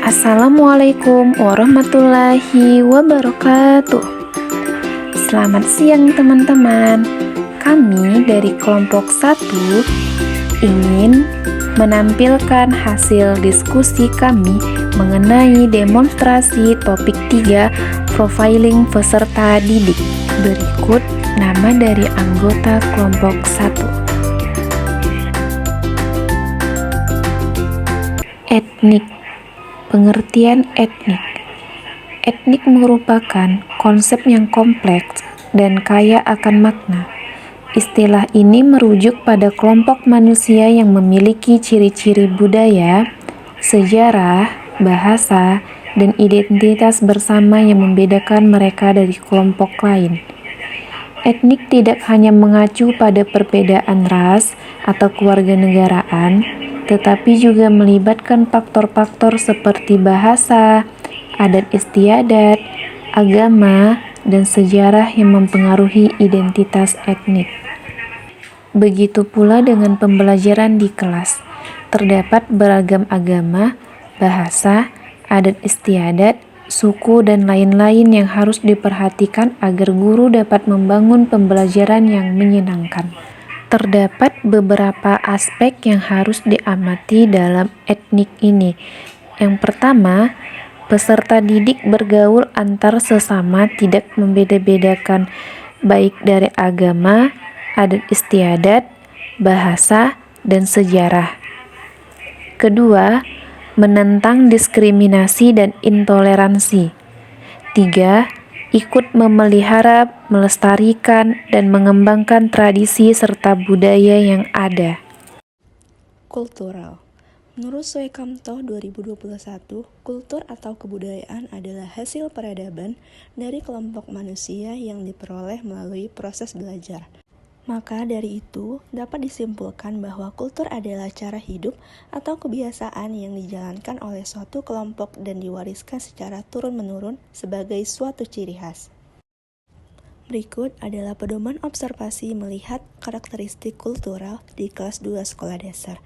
Assalamualaikum warahmatullahi wabarakatuh. Selamat siang teman-teman. Kami dari kelompok 1 ingin menampilkan hasil diskusi kami mengenai demonstrasi topik 3 profiling peserta didik. Berikut nama dari anggota kelompok 1. Etnik. Pengertian etnik. Etnik merupakan konsep yang kompleks dan kaya akan makna. Istilah ini merujuk pada kelompok manusia yang memiliki ciri-ciri budaya, sejarah, bahasa, dan identitas bersama yang membedakan mereka dari kelompok lain. Etnik tidak hanya mengacu pada perbedaan ras atau kewarganegaraan, tetapi juga melibatkan faktor-faktor seperti bahasa, adat istiadat, agama, dan sejarah yang mempengaruhi identitas etnik. Begitu pula dengan pembelajaran di kelas. Terdapat beragam agama, bahasa, adat istiadat, suku, dan lain-lain yang harus diperhatikan agar guru dapat membangun pembelajaran yang menyenangkan. Terdapat beberapa aspek yang harus diamati dalam etnik ini. Yang pertama, peserta didik bergaul antar sesama tidak membeda-bedakan baik dari agama, adat istiadat, bahasa, dan sejarah. Kedua, menentang diskriminasi dan intoleransi. 3. Ikut memelihara, melestarikan, dan mengembangkan tradisi serta budaya yang ada. Kultural. Menurut Suekamto 2021, kultur atau kebudayaan adalah hasil peradaban dari kelompok manusia yang diperoleh melalui proses belajar. Maka dari itu, dapat disimpulkan bahwa kultur adalah cara hidup atau kebiasaan yang dijalankan oleh suatu kelompok dan diwariskan secara turun-menurun sebagai suatu ciri khas. Berikut adalah pedoman observasi melihat karakteristik kultural di kelas 2 sekolah dasar.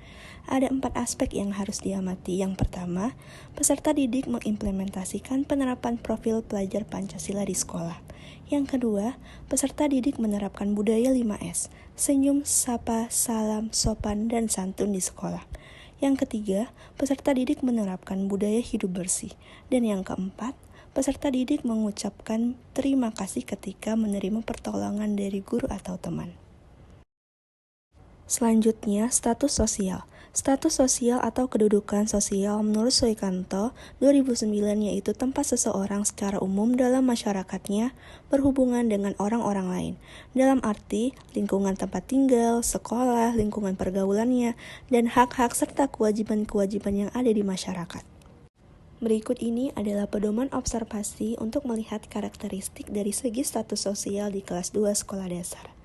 Ada 4 aspek yang harus diamati. Yang pertama, peserta didik mengimplementasikan penerapan profil pelajar Pancasila di sekolah. Yang kedua, peserta didik menerapkan budaya 5S, senyum, sapa, salam, sopan, dan santun di sekolah. Yang ketiga, peserta didik menerapkan budaya hidup bersih. Dan yang keempat, peserta didik mengucapkan terima kasih ketika menerima pertolongan dari guru atau teman. Selanjutnya, status sosial. Status sosial atau kedudukan sosial menurut Suekamto 2009 yaitu tempat seseorang secara umum dalam masyarakatnya berhubungan dengan orang-orang lain. Dalam arti, lingkungan tempat tinggal, sekolah, lingkungan pergaulannya, dan hak-hak serta kewajiban-kewajiban yang ada di masyarakat. Berikut ini adalah pedoman observasi untuk melihat karakteristik dari segi status sosial di kelas 2 sekolah dasar.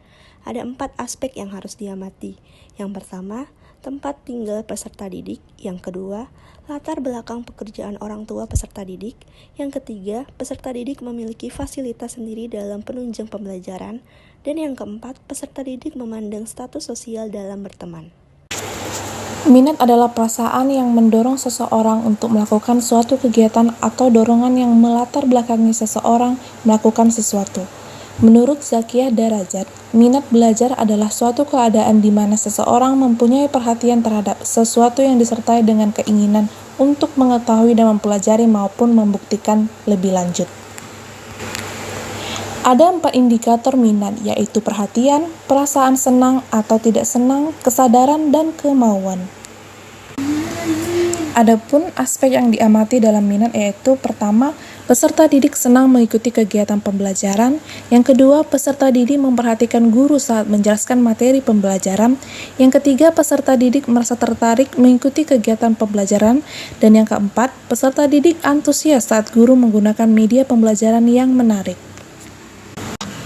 Ada 4 aspek yang harus diamati. Yang pertama, tempat tinggal peserta didik. Yang kedua, latar belakang pekerjaan orang tua peserta didik. Yang ketiga, peserta didik memiliki fasilitas sendiri dalam penunjang pembelajaran. Dan yang keempat, peserta didik memandang status sosial dalam berteman. Minat adalah perasaan yang mendorong seseorang untuk melakukan suatu kegiatan atau dorongan yang melatar belakangi seseorang melakukan sesuatu. Menurut Zakiyah Darajat, minat belajar adalah suatu keadaan di mana seseorang mempunyai perhatian terhadap sesuatu yang disertai dengan keinginan untuk mengetahui dan mempelajari maupun membuktikan lebih lanjut. Ada 4 indikator minat, yaitu perhatian, perasaan senang atau tidak senang, kesadaran, dan kemauan. Adapun aspek yang diamati dalam minat yaitu pertama, peserta didik senang mengikuti kegiatan pembelajaran. Yang kedua, peserta didik memperhatikan guru saat menjelaskan materi pembelajaran. Yang ketiga, peserta didik merasa tertarik mengikuti kegiatan pembelajaran. Dan yang keempat, peserta didik antusias saat guru menggunakan media pembelajaran yang menarik.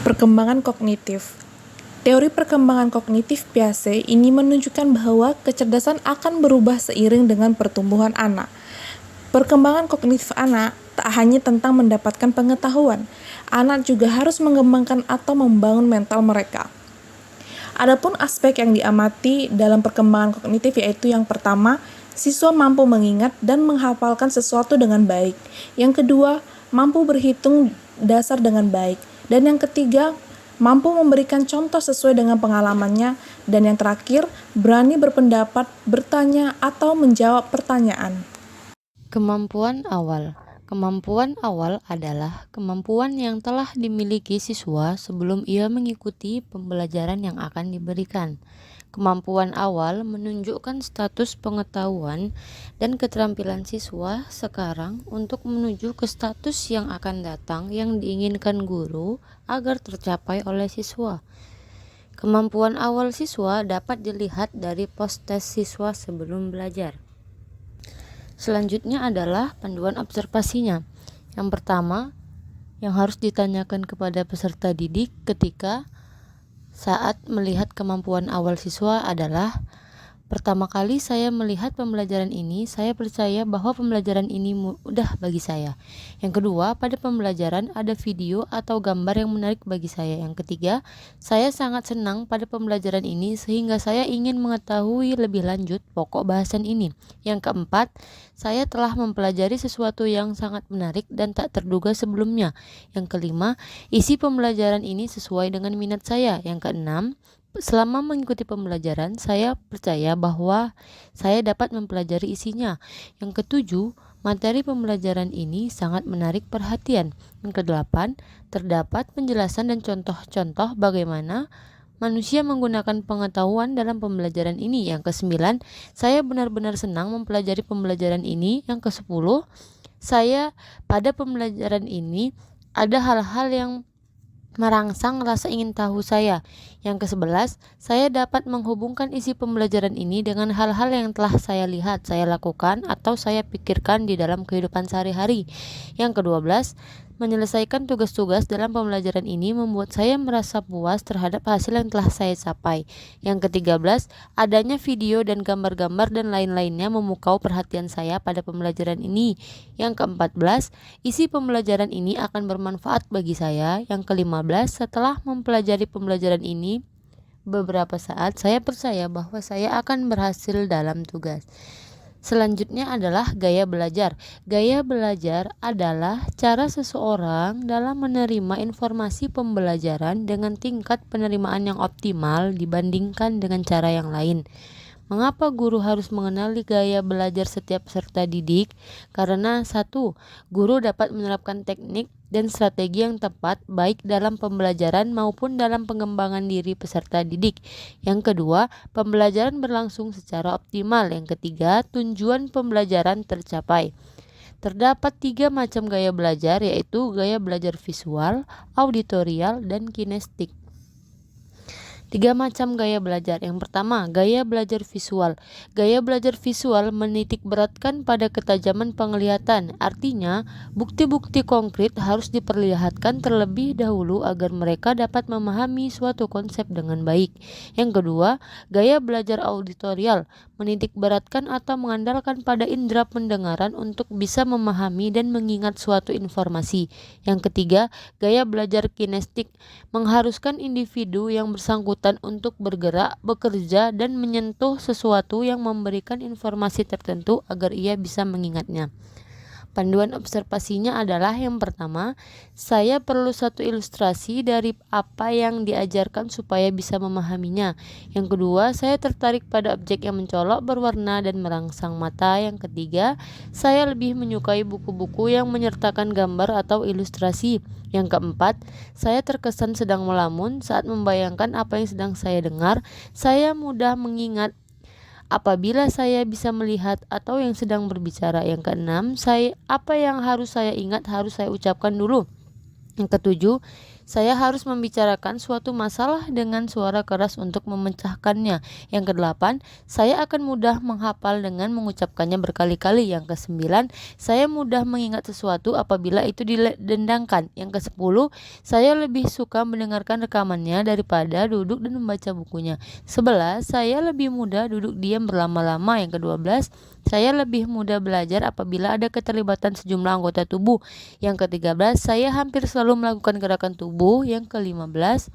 Perkembangan kognitif. Teori perkembangan kognitif Piaget ini menunjukkan bahwa kecerdasan akan berubah seiring dengan pertumbuhan anak. Perkembangan kognitif anak tak hanya tentang mendapatkan pengetahuan, anak juga harus mengembangkan atau membangun mental mereka. Adapun aspek yang diamati dalam perkembangan kognitif yaitu yang pertama, Siswa mampu mengingat dan menghafalkan sesuatu dengan baik. Yang kedua, mampu berhitung dasar dengan baik. Dan yang ketiga, mampu memberikan contoh sesuai dengan pengalamannya. Dan yang terakhir, berani berpendapat, bertanya, atau menjawab pertanyaan. Kemampuan awal. Kemampuan awal adalah kemampuan yang telah dimiliki siswa sebelum ia mengikuti pembelajaran yang akan diberikan. Kemampuan awal menunjukkan status pengetahuan dan keterampilan siswa sekarang untuk menuju ke status yang akan datang yang diinginkan guru agar tercapai oleh siswa. Kemampuan awal siswa dapat dilihat dari post-tes siswa sebelum belajar. Selanjutnya adalah panduan observasinya. Yang pertama, yang harus ditanyakan kepada peserta didik ketika saat melihat kemampuan awal siswa adalah, pertama kali saya melihat pembelajaran ini, saya percaya bahwa pembelajaran ini mudah bagi saya. Yang kedua, pada pembelajaran ada video atau gambar yang menarik bagi saya. Yang ketiga, saya sangat senang pada pembelajaran ini sehingga saya ingin mengetahui lebih lanjut pokok bahasan ini. Yang keempat, saya telah mempelajari sesuatu yang sangat menarik dan tak terduga sebelumnya. Yang kelima, isi pembelajaran ini sesuai dengan minat saya. Yang keenam, selama mengikuti pembelajaran, saya percaya bahwa saya dapat mempelajari isinya. Yang ketujuh, materi pembelajaran ini sangat menarik perhatian. Yang kedelapan, terdapat penjelasan dan contoh-contoh bagaimana manusia menggunakan pengetahuan dalam pembelajaran ini. Yang kesembilan, saya benar-benar senang mempelajari pembelajaran ini. Yang kesepuluh, saya pada pembelajaran ini ada hal-hal yang merangsang rasa ingin tahu saya. Yang ke-11, saya dapat menghubungkan isi pembelajaran ini dengan hal-hal yang telah saya lihat, saya lakukan, atau saya pikirkan di dalam kehidupan sehari-hari. Yang ke-12, menyelesaikan tugas-tugas dalam pembelajaran ini membuat saya merasa puas terhadap hasil yang telah saya capai. Yang ke-13, adanya video dan gambar-gambar dan lain-lainnya memukau perhatian saya pada pembelajaran ini. Yang ke-14, isi pembelajaran ini akan bermanfaat bagi saya. Yang ke-15, setelah mempelajari pembelajaran ini beberapa saat, saya percaya bahwa saya akan berhasil dalam tugas. Selanjutnya adalah gaya belajar. Gaya belajar adalah cara seseorang dalam menerima informasi pembelajaran dengan tingkat penerimaan yang optimal dibandingkan dengan cara yang lain. Mengapa guru harus mengenali gaya belajar setiap peserta didik? Karena satu, guru dapat menerapkan teknik dan strategi yang tepat baik dalam pembelajaran maupun dalam pengembangan diri peserta didik. Yang kedua, pembelajaran berlangsung secara optimal. Yang ketiga, tujuan pembelajaran tercapai. Terdapat 3 macam gaya belajar, yaitu gaya belajar visual, auditorial, dan kinestik. 3 macam gaya belajar. Yang pertama, gaya belajar visual. Gaya belajar visual menitik beratkan pada ketajaman penglihatan. Artinya, bukti-bukti konkret harus diperlihatkan terlebih dahulu agar mereka dapat memahami suatu konsep dengan baik. Yang kedua, gaya belajar auditorial menitik beratkan atau mengandalkan pada indera pendengaran untuk bisa memahami dan mengingat suatu informasi. Yang ketiga, gaya belajar kinestik mengharuskan individu yang bersangkutan untuk bergerak, bekerja, dan menyentuh sesuatu yang memberikan informasi tertentu agar ia bisa mengingatnya. Panduan observasinya adalah yang pertama, saya perlu satu ilustrasi dari apa yang diajarkan supaya bisa memahaminya. Yang kedua, saya tertarik pada objek yang mencolok, berwarna, dan merangsang mata. Yang ketiga, saya lebih menyukai buku-buku yang menyertakan gambar atau ilustrasi. Yang keempat, saya terkesan sedang melamun saat membayangkan apa yang sedang saya dengar. Saya mudah mengingat apabila saya bisa melihat atau yang sedang berbicara. Yang keenam, apa yang harus saya ingat harus saya ucapkan dulu. Yang ketujuh, saya harus membicarakan suatu masalah dengan suara keras untuk memecahkannya. Yang kedelapan, saya akan mudah menghafal dengan mengucapkannya berkali-kali. Yang kesembilan, saya mudah mengingat sesuatu apabila itu didendangkan. Yang kesepuluh, saya lebih suka mendengarkan rekamannya daripada duduk dan membaca bukunya. 11, saya lebih mudah duduk diam berlama-lama. Yang ke-12, saya lebih mudah belajar apabila ada keterlibatan sejumlah anggota tubuh. Yang ke-13, saya hampir selalu melakukan gerakan tubuh. Yang ke-15,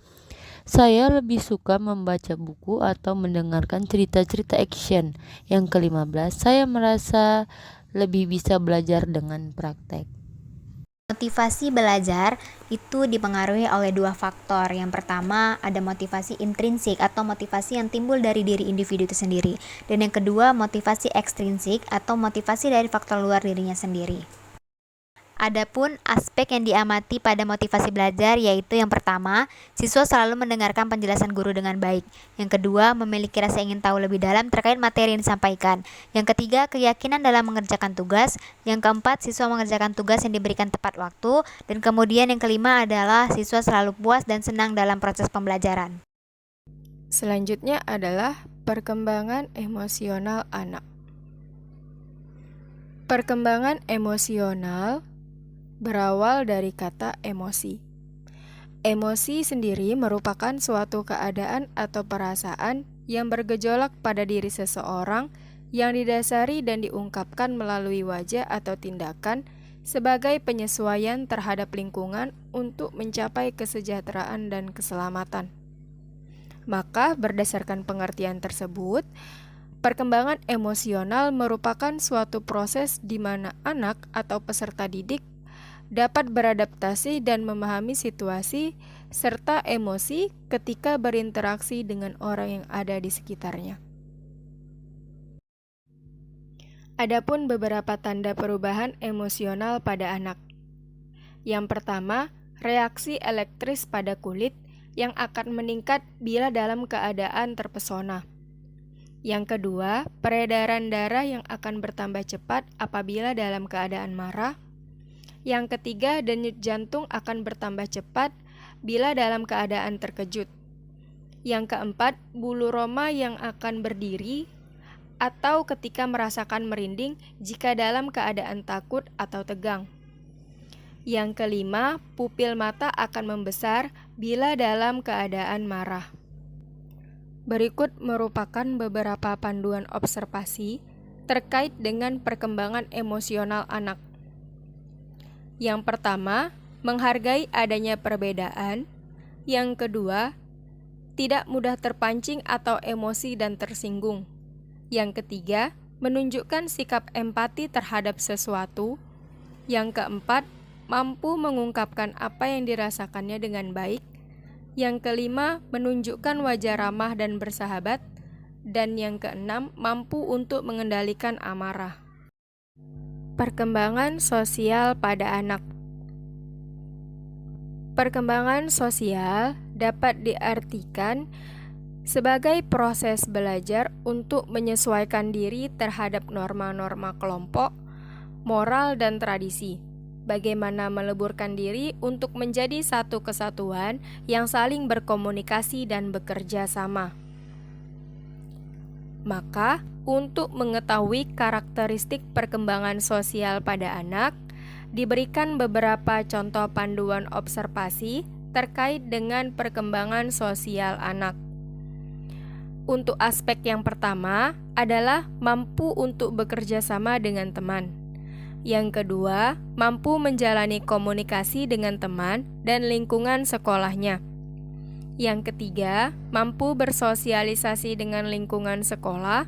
Saya lebih suka membaca buku atau mendengarkan cerita-cerita action. Yang ke-15, saya merasa lebih bisa belajar dengan praktek. Motivasi belajar itu dipengaruhi oleh dua faktor. Yang pertama, ada motivasi intrinsik atau motivasi yang timbul dari diri individu itu sendiri. Dan yang kedua, motivasi ekstrinsik atau motivasi dari faktor luar dirinya sendiri. Adapun aspek yang diamati pada motivasi belajar yaitu yang pertama, siswa selalu mendengarkan penjelasan guru dengan baik. Yang kedua, memiliki rasa ingin tahu lebih dalam terkait materi yang disampaikan. Yang ketiga, keyakinan dalam mengerjakan tugas. Yang keempat, siswa mengerjakan tugas yang diberikan tepat waktu. Dan kemudian yang kelima adalah siswa selalu puas dan senang dalam proses pembelajaran. Selanjutnya adalah perkembangan emosional anak. Perkembangan emosional berawal dari kata emosi. Emosi sendiri merupakan suatu keadaan atau perasaan yang bergejolak pada diri seseorang yang didasari dan diungkapkan melalui wajah atau tindakan sebagai penyesuaian terhadap lingkungan untuk mencapai kesejahteraan dan keselamatan. Maka berdasarkan pengertian tersebut, perkembangan emosional merupakan suatu proses di mana anak atau peserta didik dapat beradaptasi dan memahami situasi serta emosi ketika berinteraksi dengan orang yang ada di sekitarnya. Adapun beberapa tanda perubahan emosional pada anak. Yang pertama, reaksi elektris pada kulit yang akan meningkat bila dalam keadaan terpesona. Yang kedua, peredaran darah yang akan bertambah cepat apabila dalam keadaan marah. Yang ketiga, denyut jantung akan bertambah cepat bila dalam keadaan terkejut. Yang keempat, bulu roma yang akan berdiri atau ketika merasakan merinding jika dalam keadaan takut atau tegang. Yang kelima, pupil mata akan membesar bila dalam keadaan marah. Berikut merupakan beberapa panduan observasi terkait dengan perkembangan emosional anak. Yang pertama, menghargai adanya perbedaan. Yang kedua, tidak mudah terpancing atau emosi dan tersinggung. Yang ketiga, menunjukkan sikap empati terhadap sesuatu. Yang keempat, mampu mengungkapkan apa yang dirasakannya dengan baik. Yang kelima, menunjukkan wajah ramah dan bersahabat. Dan yang keenam, mampu untuk mengendalikan amarah. Perkembangan sosial pada anak. Perkembangan sosial dapat diartikan sebagai proses belajar untuk menyesuaikan diri terhadap norma-norma kelompok, moral, dan tradisi. Bagaimana meleburkan diri untuk menjadi satu kesatuan yang saling berkomunikasi dan bekerja sama. Maka, untuk mengetahui karakteristik perkembangan sosial pada anak, diberikan beberapa contoh panduan observasi terkait dengan perkembangan sosial anak. Untuk aspek yang pertama adalah mampu untuk bekerja sama dengan teman. Yang kedua, mampu menjalani komunikasi dengan teman dan lingkungan sekolahnya. Yang ketiga, mampu bersosialisasi dengan lingkungan sekolah.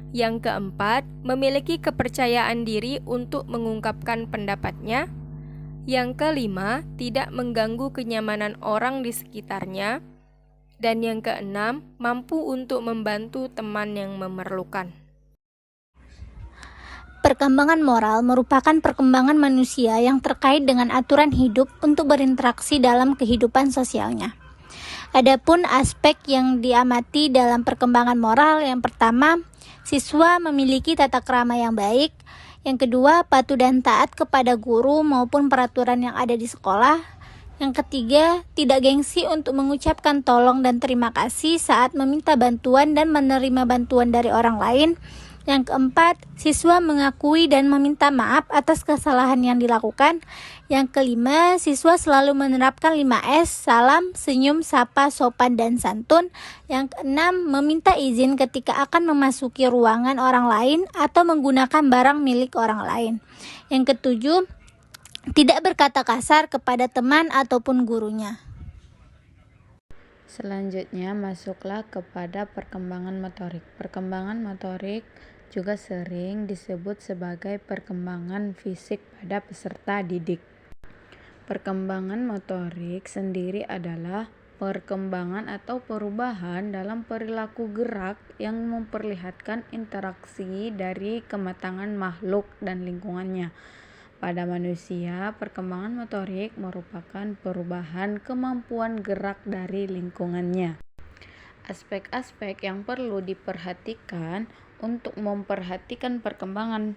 Yang keempat, memiliki kepercayaan diri untuk mengungkapkan pendapatnya. Yang kelima, tidak mengganggu kenyamanan orang di sekitarnya. Dan yang keenam, mampu untuk membantu teman yang memerlukan. Perkembangan moral merupakan perkembangan manusia yang terkait dengan aturan hidup untuk berinteraksi dalam kehidupan sosialnya. Adapun aspek yang diamati dalam perkembangan moral, yang pertama, siswa memiliki tata krama yang baik. Yang kedua, patuh dan taat kepada guru maupun peraturan yang ada di sekolah. Yang ketiga, tidak gengsi untuk mengucapkan tolong dan terima kasih saat meminta bantuan dan menerima bantuan dari orang lain. Yang keempat, siswa mengakui dan meminta maaf atas kesalahan yang dilakukan. Yang kelima, siswa selalu menerapkan 5S, salam, senyum, sapa, sopan, dan santun. Yang keenam, meminta izin ketika akan memasuki ruangan orang lain atau menggunakan barang milik orang lain. Yang ketujuh, tidak berkata kasar kepada teman ataupun gurunya. Selanjutnya, masuklah kepada perkembangan motorik. Perkembangan motorik juga sering disebut sebagai perkembangan fisik pada peserta didik. Perkembangan motorik sendiri adalah perkembangan atau perubahan dalam perilaku gerak yang memperlihatkan interaksi dari kematangan makhluk dan lingkungannya. Pada manusia, perkembangan motorik merupakan perubahan kemampuan gerak dari lingkungannya. Aspek-aspek yang perlu diperhatikan untuk memperhatikan perkembangan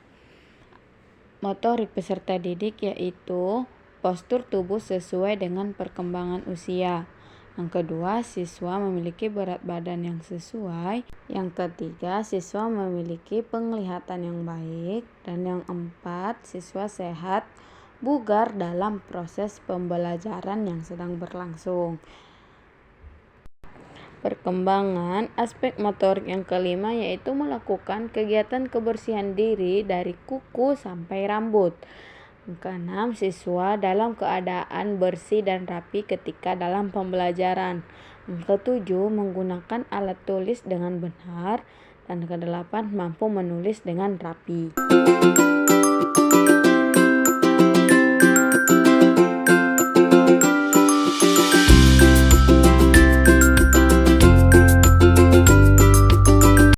motorik peserta didik yaitu postur tubuh sesuai dengan perkembangan usia. Yang kedua, siswa memiliki berat badan yang sesuai. Yang ketiga, siswa memiliki penglihatan yang baik. Dan yang keempat, siswa sehat, bugar dalam proses pembelajaran yang sedang berlangsung. Perkembangan aspek motorik yang kelima yaitu melakukan kegiatan kebersihan diri dari kuku sampai rambut. Yang keenam, siswa dalam keadaan bersih dan rapi ketika dalam pembelajaran. Yang ketujuh, menggunakan alat tulis dengan benar. Dan kedelapan, mampu menulis dengan rapi.